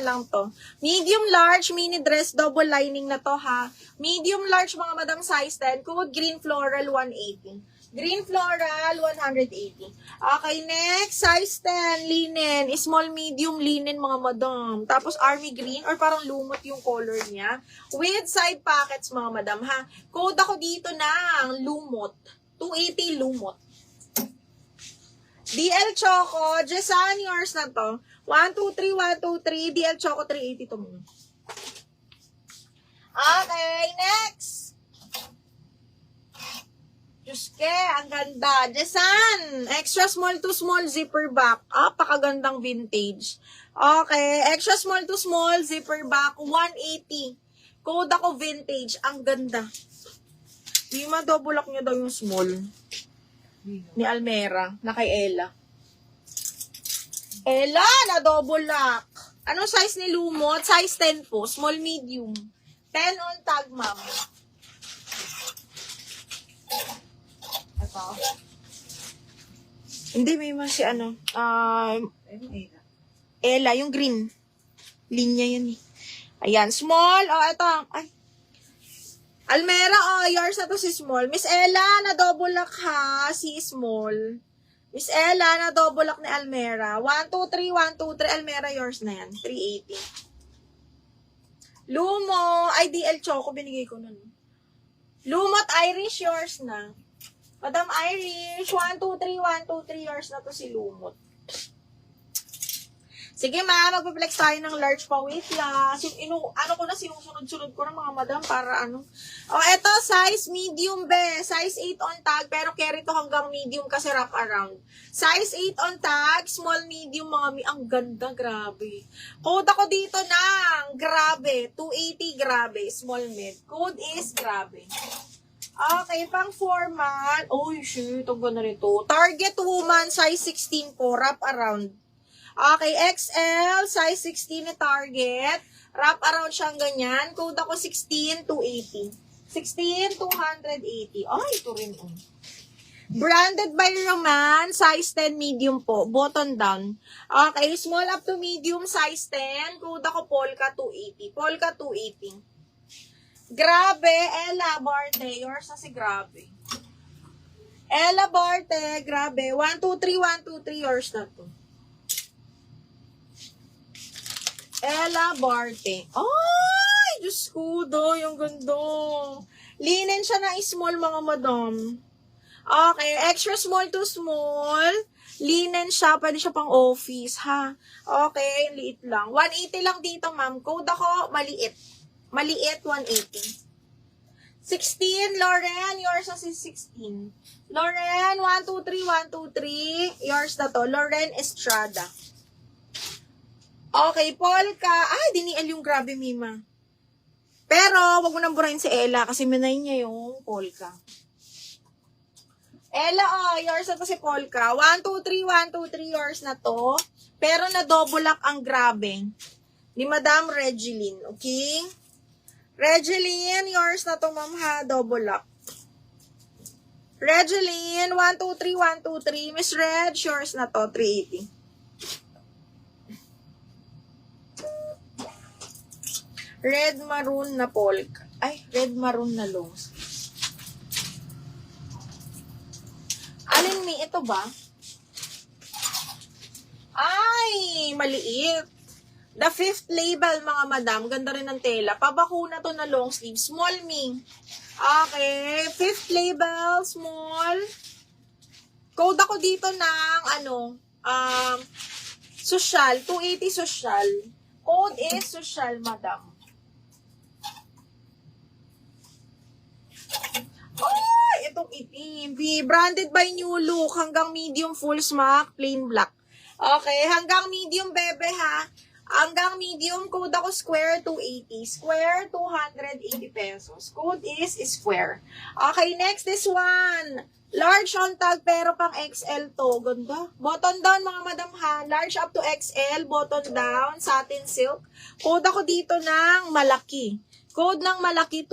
lang to. Medium large, mini dress, double lining na to ha. Medium large mga madam size 10. Code green floral 180. Green floral 180. Okay, next size 10 linen. Small medium linen mga madam. Tapos army green or parang lumot yung color niya. With side pockets mga madam ha. Code ako dito ng lumot. 280 lumot. DL Choco, Jesan, yours na to. 123, 123, DL Choco, 380 to mo. Okay, next. Diyos ke, ang ganda. Jesan, extra small to small zipper back. Pakagandang vintage. Okay, extra small to small zipper back, 180. Code ako vintage, ang ganda. Di ma-double lock nyo daw yung small. Ni Almera, na kay Ella. Ella, na double lock. Anong size ni Lumot? Size 10 po. Small, medium. 10 on tag, ma'am. Ito. Hindi, may mas si ano. Ella, yung green. Linya yun eh. Ayan, small. Ito. Ay. Almera, yours na to si small. Miss Ella, na double lock ha, si small. Miss Ella, na double lock ni Almera. 123, 123, Almera, yours na yan. 380. Lumo, DL Choco, binigay ko nun. Lumot Irish, yours na. Madam Irish, 123, 123, yours na to si Lumot. Sige ma, magpa-flex tayo ng large pa. Wait lang. Ano ko na, sinusunod-sunod ko ng mga madam para ano. Eto, size medium be. Size 8 on tag, pero carry to hanggang medium kasi wrap around. Size 8 on tag, small, medium, mga ang ganda, grabe. Code ako dito ng, grabe, 280, grabe, small mid. Code is, grabe. Okay, pang format. Shit, ang ganda nito. Target woman, size 16 po, wrap around. Okay, XL, size 16 na target. Wrap around siyang ganyan. Code ako 16, 280. 16, 280. Ito rin. Branded by Roman, size 10 medium po. Button down. Okay, small up to medium, size 10. Code ako Polka 280. Polka 280. Grabe, Ella Barte. Yours na si Grabe. Ella Barte, grabe. 123, 123, yours na to. Ella Barte. Ay, Diyos ko, yung ganda. Linen siya na small, mga madam. Okay, extra small to small. Linen siya, pwede siya pang office, ha? Okay, liit lang. 180 lang dito, ma'am. Code ako, maliit. Maliit, 180. 16, Loren, yours na si 16. Loren, 123, 123. Yours na to. Loren Estrada. Okay, Polka. Diniel yung grabe, Mima. Pero, wag mo nang burahin si Ella kasi minay niya yung Polka. Ella, yours na to si Polka. 123, 123, yours na to. Pero na-double lock ang grabe. Ni Madam Regeline, okay? Regeline, yours na to, ma'am ha. Double lock. Regeline, 123, 123. Miss Reg, yours na to. 380. Red maroon na polka. Red maroon na long sleeves. Alin mi? Ito ba? Maliit. The fifth label, mga madam. Ganda rin ng tela. Pabakuna to na long sleeve. Small mi. Okay. Fifth label, small. Code ako dito ng, social. 280 social. Code is social, madam. Itong itim. Branded by New Look. Hanggang medium full smock, plain black. Okay, hanggang medium, bebe, ha? Hanggang medium, code ako square 280. Square 280 pesos. Code is square. Okay, next this one. Large on tag, pero pang XL to. Ganda. Button down, mga madam, ha? Large up to XL, button down, satin silk. Code ako dito ng malaki. Code ng malaki to.